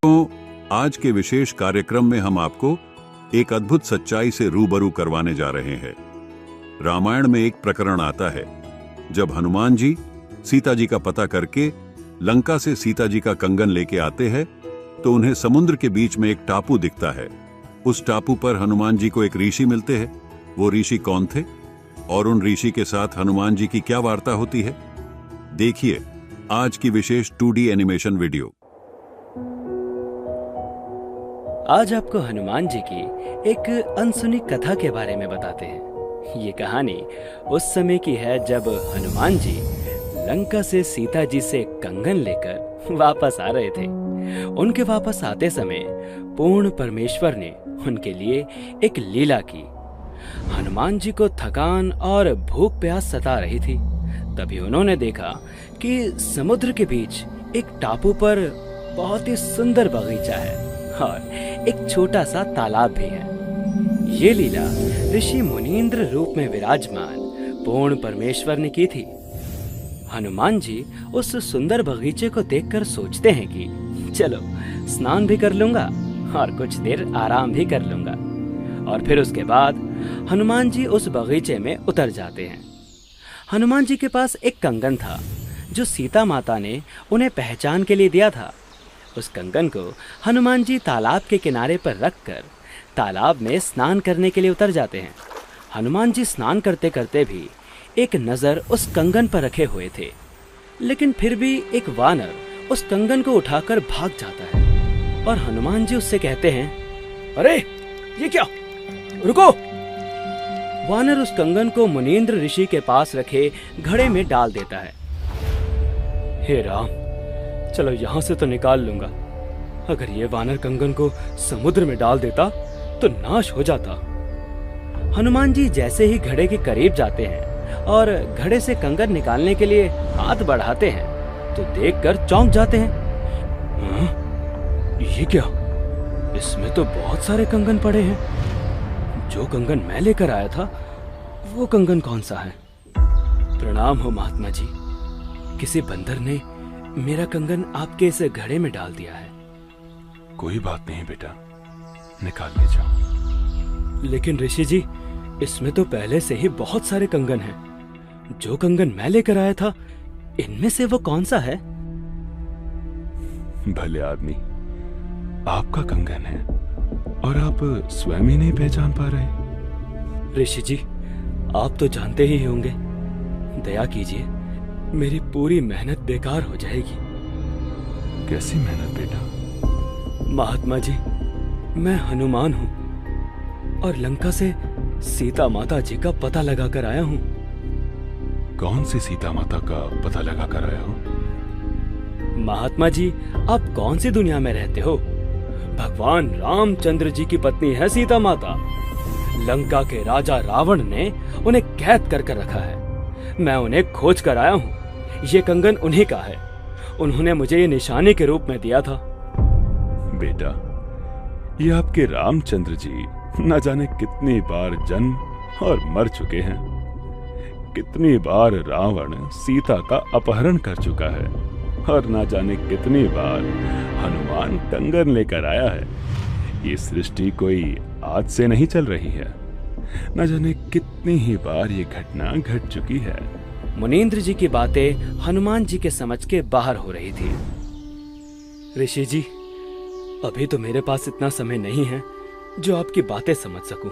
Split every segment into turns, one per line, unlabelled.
तो आज के विशेष कार्यक्रम में हम आपको एक अद्भुत सच्चाई से रूबरू करवाने जा रहे हैं। रामायण में एक प्रकरण आता है जब हनुमान जी सीता जी का पता करके लंका से सीता जी का कंगन लेके आते हैं तो उन्हें समुद्र के बीच में एक टापू दिखता है। उस टापू पर हनुमान जी को एक ऋषि मिलते हैं। वो ऋषि कौन थे और उन ऋषि के साथ हनुमान जी की क्या वार्ता होती है, देखिए आज की विशेष 2D एनिमेशन वीडियो।
आज आपको हनुमान जी की एक अनसुनी कथा के बारे में बताते हैं। ये कहानी उस समय की है जब हनुमान जी लंका से सीता जी से कंगन लेकर वापस आ रहे थे। उनके वापस आते समय पूर्ण परमेश्वर ने उनके लिए एक लीला की। हनुमान जी को थकान और भूख प्यास सता रही थी। तभी उन्होंने देखा कि समुद्र के बीच एक टापू पर बहुत ही सुंदर बगीचा है और एक छोटा सा तालाब भी है। ये लीला ऋषि मुनींद्र रूप में विराजमान पूर्ण परमेश्वर ने की थी। हनुमान जी उस सुंदर बगीचे को देखकर सोचते हैं कि चलो स्नान भी कर लूंगा और कुछ देर आराम भी कर लूंगा। और फिर उसके बाद हनुमान जी उस बगीचे में उतर जाते हैं। हनुमान जी के पास एक कंगन था जो सीता माता ने उन्हें पहचान के लिए दिया था। उस कंगन को हनुमान जी तालाब के किनारे पर रखकर तालाब में स्नान करने के लिए उतर जाते हैं। हनुमान जी स्नान करते करते भी एक नजर उस कंगन पर रखे हुए थे, लेकिन फिर भी एक वानर उस कंगन को उठाकर भाग जाता है और हनुमान जी उससे कहते हैं, अरे ये क्या, रुको। वानर उस कंगन को मुनींद्र ऋषि के पास रखे घड़े में डाल देता है। हे राम, चलो यहां से तो निकाल लूंगा। अगर ये वानर कंगन को समुद्र में डाल देता तो नाश हो जाता। हनुमान जी जैसे ही घड़े के करीब जाते हैं और घड़े से कंगन निकालने के लिए हाथ बढ़ाते हैं तो देखकर चौंक जाते हैं। ये क्या, इसमें तो बहुत सारे कंगन पड़े हैं। जो कंगन मैं लेकर आया था वो कंगन कौन सा है? प्रणाम हो महात्मा जी, किसी बंदर ने मेरा कंगन आपके इस घड़े में डाल दिया है।
कोई बात नहीं बेटा, निकाल ले जाओ।
लेकिन ऋषि जी, इसमें तो पहले से ही बहुत सारे कंगन हैं। जो कंगन मैं लेकर आया था इनमें से वो कौन सा है?
भले आदमी, आपका कंगन है और आप स्वयं ही नहीं पहचान पा रहे।
ऋषि जी, आप तो जानते ही होंगे। दया कीजिए, मेरी पूरी मेहनत बेकार हो जाएगी।
कैसी मेहनत बेटा?
महात्मा जी, मैं हनुमान हूँ और लंका से सीता माता जी का पता लगाकर आया हूँ।
कौन सी सीता माता का पता लगाकर आया हो?
महात्मा जी, आप कौन सी दुनिया में रहते हो? भगवान रामचंद्र जी की पत्नी है सीता माता। लंका के राजा रावण ने उन्हें कैद कर रखा है। मैं उन्हें खोज कर आया हूँ। ये कंगन उन्हीं का है। उन्होंने मुझे ये निशानी के रूप में दिया था।
बेटा, ये आपके रामचंद्र जी न जाने कितनी बार जन्म और मर चुके हैं। कितनी बार रावण सीता का अपहरण कर चुका है और न जाने कितनी बार हनुमान कंगन लेकर आया है। ये सृष्टि कोई आज से नहीं चल रही है। न जाने कितनी ही बार ये घटना घट चुकी है।
मुनींद्र जी की बातें हनुमान जी के समझ के बाहर हो रही थी। ऋषि जी, अभी तो मेरे पास इतना समय नहीं है जो आपकी बातें समझ सकूं।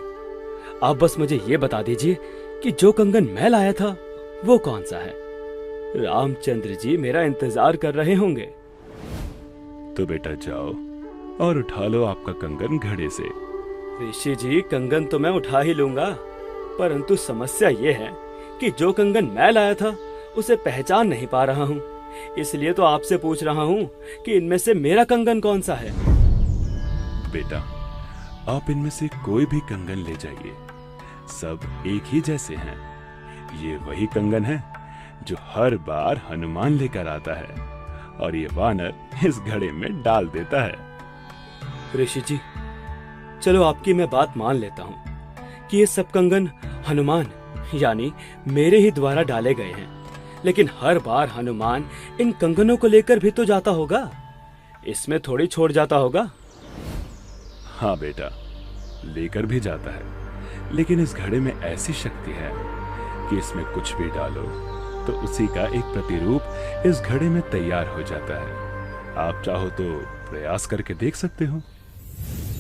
आप बस मुझे ये बता दीजिए कि जो कंगन मैं लाया था वो कौन सा है। रामचंद्र जी मेरा इंतजार कर रहे होंगे।
तो बेटा जाओ और उठा लो आपका कंगन घड़े से।
ऋषि जी, कंगन तो मैं उठा ही लूंगा, परंतु समस्या ये है कि जो कंगन मैं लाया था उसे पहचान नहीं पा रहा हूँ। इसलिए तो आपसे पूछ रहा हूँ कि इनमें से मेरा कंगन कौन सा है।
बेटा, आप इनमें से कोई भी कंगन ले जाइए, सब एक ही जैसे हैं। ये वही कंगन है जो हर बार हनुमान लेकर आता है और ये वानर इस घड़े में डाल देता है।
ऋषि जी, चलो आपकी मैं बात मान लेता हूँ कि ये सब कंगन हनुमान यानी मेरे ही द्वारा डाले गए हैं, लेकिन हर बार हनुमान इन कंगनों को लेकर भी तो जाता होगा। इसमें थोड़ी छोड़ जाता होगा।
हाँ बेटा, लेकर भी जाता है, लेकिन इस घड़े में ऐसी शक्ति है कि इसमें कुछ भी डालो तो उसी का एक प्रतिरूप इस घड़े में तैयार हो जाता है। आप चाहो तो प्रयास करके देख सकते हो।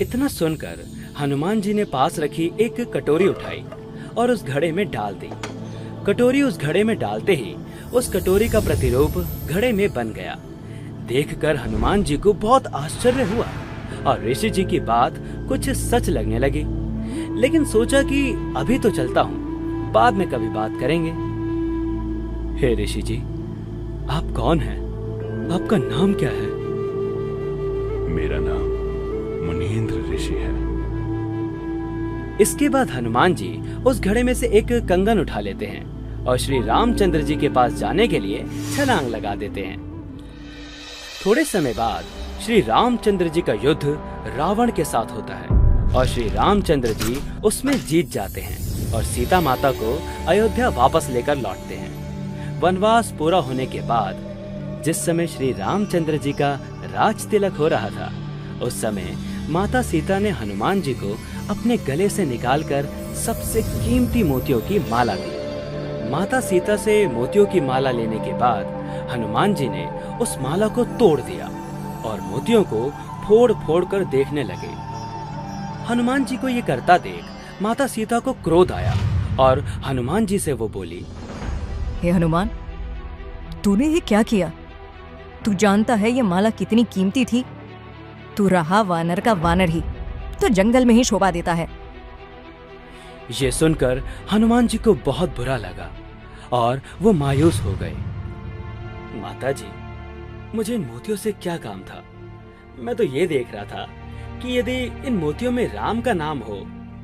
इतना सुनकर हनुमान जी ने पास रखी एक कटोरी उठाई और उस घड़े में डाल दी। कटोरी उस घड़े में डालते ही उस कटोरी का प्रतिरूप घड़े में बन गया। देखकर हनुमान जी को बहुत आश्चर्य हुआ और ऋषि जी की बात कुछ सच लगने लगी। लेकिन सोचा कि अभी तो चलता हूँ, बाद में कभी बात करेंगे। हे ऋषि जी, आप कौन हैं? आपका नाम क्या है?
मेरा नाम मुनींद्र ऋषि है।
इसके बाद हनुमान जी उस घड़े में से एक कंगन उठा लेते हैं और श्री रामचंद्र जी के पास जाने के लिए छलांग लगा देते हैं। थोड़े समय बाद श्री रामचंद्र जी का युद्ध रावण के साथ होता है और श्री रामचंद्र जी उसमें जीत जाते हैं और सीता माता को अयोध्या वापस लेकर लौटते हैं। वनवास पूरा होने के बाद जिस समय श्री रामचंद्र जी का राज तिलक हो रहा था, उस समय माता सीता ने हनुमान जी को अपने गले से निकालकर सबसे कीमती मोतियों की माला दी। माता सीता से मोतियों की माला लेने के बाद हनुमान जी ने उस माला को तोड़ दिया और मोतियों को फोड़ फोड़ कर देखने लगे। हनुमान जी को ये करता देख माता सीता को क्रोध आया और हनुमान जी से वो बोली,
हे हनुमान, तूने ये क्या किया? तू जानता है ये माला कितनी कीमती थी। तू रहा वानर का वानर ही, तो जंगल में ही शोभा देता है।
ये सुनकर हनुमान जी को बहुत बुरा लगा और वो मायूस हो गए। माता जी, मुझे इन मोतियों से क्या काम था? मैं तो ये देख रहा था कि यदि इन मोतियों में राम का नाम हो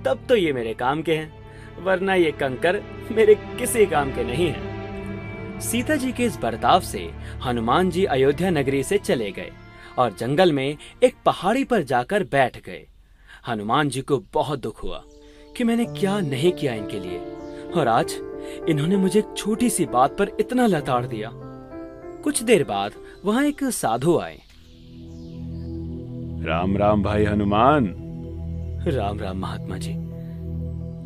तब तो ये मेरे काम के हैं, वरना ये कंकर मेरे किसी काम के नहीं हैं। सीता जी के इस बर्ताव से हनुमान जी अयोध्या नगरी से चले गए और जंगल में एक पहाड़ी पर जाकर बैठ गए। हनुमान जी को बहुत दुख हुआ कि मैंने क्या नहीं किया इनके लिए, और आज इन्होंने मुझे एक छोटी सी बात पर इतना लताड़ दिया। कुछ देर बाद वहां एक साधु आए।
राम राम भाई हनुमान।
राम राम महात्मा जी,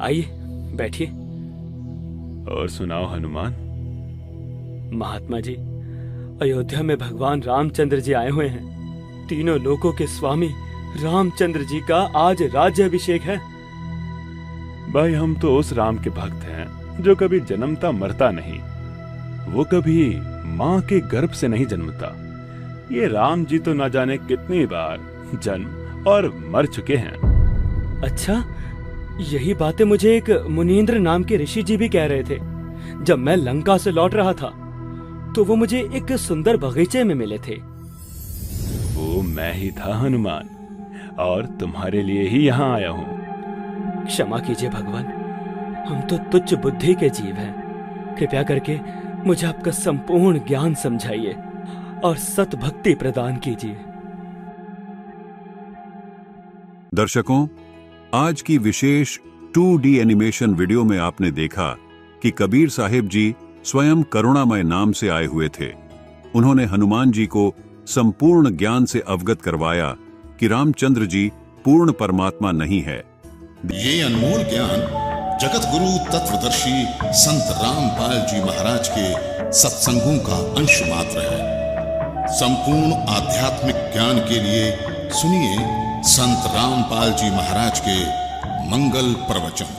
आइए बैठिए।
और सुनाओ हनुमान।
महात्मा जी, अयोध्या में भगवान रामचंद्र जी आए हुए हैं। तीनों लोकों के स्वामी रामचंद्र जी का आज राज्याभिषेक है।
भाई, हम तो उस राम के भक्त हैं जो कभी जन्मता मरता नहीं। वो कभी माँ के गर्भ से नहीं जन्मता। ये राम जी तो न जाने कितनी बार जन्म और मर चुके हैं।
अच्छा, यही बातें मुझे एक मुनींद्र नाम के ऋषि जी भी कह रहे थे। जब मैं लंका से लौट रहा था तो वो मुझे एक सुंदर बगीचे में मिले थे।
वो मैं ही था हनुमान, और तुम्हारे लिए ही यहाँ आया हूँ।
क्षमा कीजिए भगवान, हम तो तुच्छ बुद्धि के जीव हैं। कृपया करके मुझे आपका संपूर्ण ज्ञान समझाइए और सत भक्ति प्रदान कीजिए।
दर्शकों, आज की विशेष 2D एनिमेशन वीडियो में आपने देखा कि कबीर साहिब जी स्वयं करुणामय नाम से आए हुए थे। उन्होंने हनुमान जी को संपूर्ण ज्ञान से अवगत करवाया कि रामचंद्र जी पूर्ण परमात्मा नहीं है।
ये अनमोल ज्ञान जगत गुरु तत्वदर्शी संत रामपाल जी महाराज के सत्संगों का अंश मात्र है। संपूर्ण आध्यात्मिक ज्ञान के लिए सुनिए संत रामपाल जी महाराज के मंगल प्रवचन।